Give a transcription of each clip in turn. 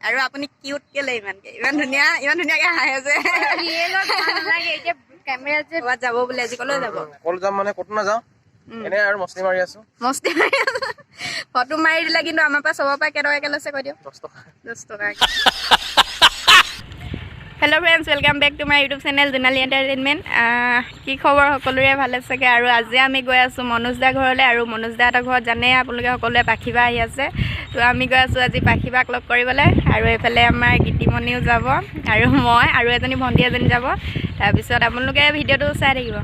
আৰু আপুনি কিউট কেলে ইমান ধুনীয়াকে হাঁহে যে ৰিয়েলত ভাল লাগে এতিয়া কেমেৰা যে ক'ৰবাত যাব বুলি আজি ক'লৈ যাব কল যাম মানে ক'তো নাযাওঁ এনে আৰু মস্তি মাৰি আছো ফটো মাৰি দিলে কিন্তু আমাৰ পৰা চবৰ পৰা কেইটকাকে লৈছে কৈ দিয়ক 10 টকা hello' friends welcome back to my YouTube channel Jonali entertainment কি খবৰ সকলোৰে ভালে চাগে আৰু আজি আমি গৈ আছোঁ মনোজ দা ঘৰলৈ আৰু মনোজ দাহঁতৰ ঘৰত জানে আপোনালোকে সকলোৱে পাখিবা আহি আছে তো আমি গৈ আছোঁ আজি পাখিবাক লগ কৰিবলৈ আৰু এইফালে আমাৰ গীতিমণিও যাব আৰু মই আৰু এজনী ভণ্টি এজনী যাব তাৰপিছত আপোনালোকে ভিডিঅ'টো চাই থাকিব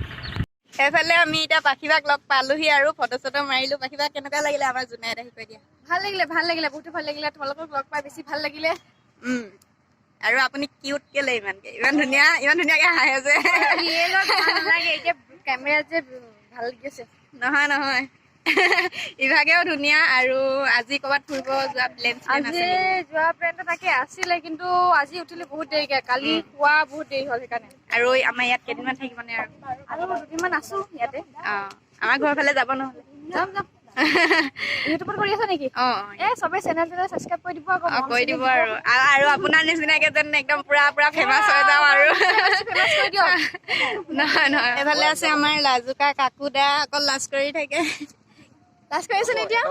এইফালে আমি এতিয়া পাখিবাক লগ পালোহি আৰু ফটো চটো মাৰিলোঁ পাখিবাক কেনেকুৱা লাগিলে আমাৰ জোনাই আহি কৈ দিয়া ভাল লাগিলে বহুতো ভাল লাগিলে তোমালোকক লগ পাই বেছি ভাল লাগিলে আৰু আপুনি কিউট কেলে ইমান ধুনীয়াকে হাঁহে যে ৰিয়েলত ভাল লাগে এতিয়া কেমেৰা যে ভাল লাগিছে নহয় ইভাগেও ধুনীয়া আৰু আজি ক'ৰবাত ফুৰিব যোৱা প্লেন আজি যোৱা প্লেনটো তাকে আছিলে কিন্তু আজি উঠিলে বহুত দেৰিকে কালি খোৱা বহুত দেৰি হ'ল সেইকাৰণে আৰু আমাৰ ইয়াত কেইদিনমান থাকিব নে আৰু দুদিনমান আছো ইয়াতে আমাৰ ঘৰৰ ফালে যাব নহ'লে যাম ইউটিউবত কৰি আছা নেকি চবে চেনেল সাবস্ক্ৰাইব কৰি দিব আকৌ কৰি দিব আৰু আপোনাৰ নিচিনাকে যেন একদম পুৰা ফেমাছ হৈ যাওঁ আৰু নহয় এইফালে আছে আমাৰ লাজুকা কাকু দা অকল লাজ কৰি থাকে লাজ কৰি আছে নে এতিয়া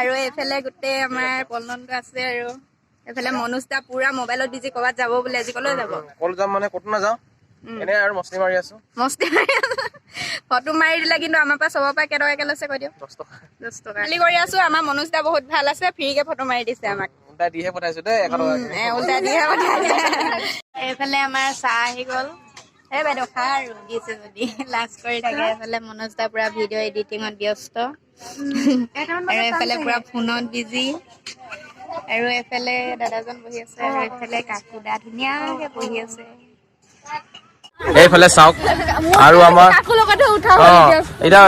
আৰু এইফালে গোটেই আমাৰ পল্লনটো আছে আৰু এইফালে মনোজ দা পুৰা মোবাইলত বিজি ক'ৰবাত যাব বুলি আজি ক'লৈ যাব কল যাম মানে ক'তো নাযাওঁ এনে আৰু মস্তি মাৰি আছো ফটো মাৰি দিলে কিন্তু আমাৰ পৰা চবৰ পৰা কেইটকাকে লৈছে কৈ দিয়ক 10 টকা খালি কৰি আছো আমাৰ মনোজ দা বহুত ভাল আছে ফ্ৰীকে ফটো মাৰি দিছে আমাক উল্টা দিহে পঠাইছো দেই 1 টকা উল্টা দিহে পঠাইছে এইফালে আমাৰ চাহ আহি গ'ল বাইদেউ খা আৰু দিছে যদি লাজ কৰি থাকে এইফালে মনোজ দা পুৰা ভিডিঅ' এডিটিঙত ব্যস্ত আৰু এইফালে পুৰা ফোনত বিজি আৰু এইফালে দাদাজন বহি আছে আৰু এইফালে কাকু দা ধুনীয়াকে বহি আছে এইফালে চাওক আৰু আমাৰ এতিয়া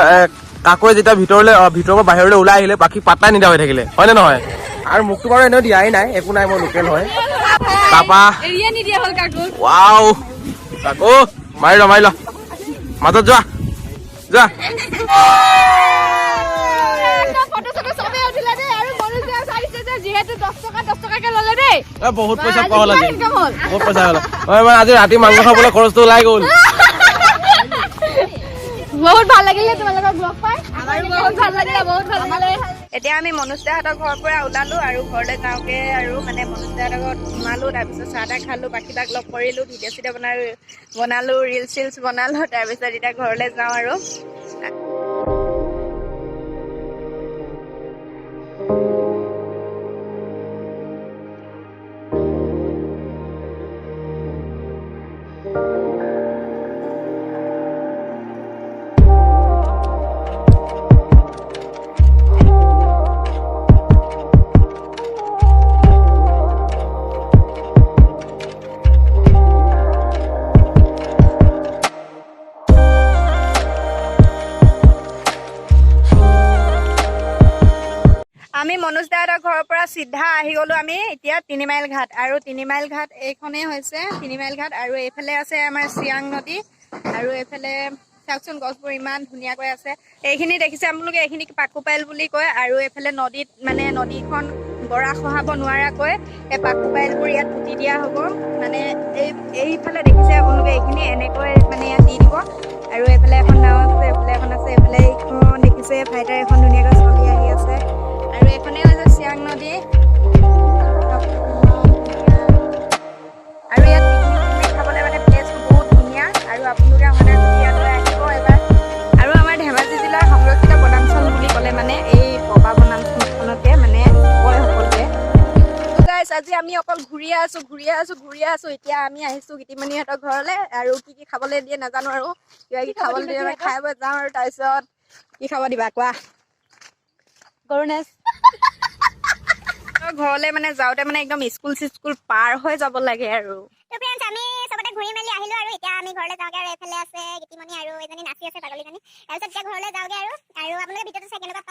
কাকুৱে যেতিয়া ভিতৰৰ পৰা বাহিৰলৈ ওলাই আহিলে বাকী পাত্তাই নিদিয়া হৈ থাকিলে হয় নে নহয় আৰু মোকতো বাৰু এনেও দিয়াই নাই একো নাই মই লোকেল হয় তাৰপা ৱাও কাকু মাৰি ল মাজত যোৱা বহুত পইচা পাওঁ লাগে বহুত পইচা হ'ল আজি ৰাতি মাংস খাবলৈ খৰচটো ওলাই গ'ল বহুত ভাল লাগিলে তোমালোকক লগ পাই বহুত ভাল লাগিলে এতিয়া আমি মনোজ দাহঁতৰ ঘৰৰ পৰা ওলালো আৰু ঘৰলৈ যাওঁগে আৰু মানে মনোজ দাহঁতৰ ঘৰত সোমালো তাৰপিছত চাহ তাহ খালো পাখিবাক লগ কৰিলো ভিডিঅ' চিডিঅ' বনালো ৰিলচ বনালো তাৰপিছত এতিয়া ঘৰলৈ যাওঁ আৰু আমি মনোজ দাহঁতৰ ঘৰৰ পৰা চিধা আহি গ'লো আমি এতিয়া 3 মাইল ঘাট আৰু 3 মাইল ঘাট এইখনেই হৈছে 3 মাইল ঘাট আৰু এইফালে আছে আমাৰ চিয়াং নদী আৰু এইফালে চাওকচোন গছবোৰ ইমান ধুনীয়াকৈ আছে এইখিনি দেখিছে আপোনালোকে এইখিনি পাকুপাইল বুলি কয় আৰু এইফালে নদীত মানে নদীখন গৰা খহাব নোৱাৰাকৈ এই পাকুপাইলবোৰ ইয়াত পুতি দিয়া হ'ব মানে এইফালে দেখিছে আপোনালোকে এইখিনি এনেকৈ মানে ইয়াত দি দিব আৰু এইফালে এখন নাও আছে এইফালে এখন আছে এইফালে এইখন দেখিছে ফাইটাৰ এখন ধুনীয়াকৈ চলি আহি আছে আৰু এইখনে হৈছে চিয়াং নদী আৰু ইয়াত পিকনিক খাবলৈ মানে প্লেচটো বহুত ধুনীয়া আৰু আপোনালোকে মানে ইয়ালৈ আহিব এবাৰ আৰু আমাৰ ধেমাজি জিলাৰ সংৰক্ষিত বনাঞ্চল বুলি ক'লে মানে এই পবা বনাঞ্চলখনকে মানে কয় সকলোৱে আজি আমি অকল ঘূৰিয়ে আছো এতিয়া আমি আহিছোঁ গীতিমণিহঁতৰ ঘৰলৈ আৰু কি খাবলৈ দিয়ে নাজানো আৰু কিবা কি খাবলৈ দিয়ে খাই বৈ যাওঁ আৰু তাৰপিছত কি খাব দিবা কোৱা গৰুনেছ ঘৰলৈ মানে যাওঁতে মানে একদম স্কুল পাৰ হৈ যাব লাগে আৰু ফ্ৰেণ্ডছ আমি সবতে ঘূৰি মেলি আহিলো আৰু এতিয়া আমি ঘৰলৈ যাওঁগে আৰু এইফালে আছে গীতিমণি আৰু এজনী নাচি আছে পাগলীজনী তাৰপিছত এতিয়া ঘৰলৈ যাওঁগে আৰু আপোনালোকে ভিডিঅ'টো চাই কেনেকুৱা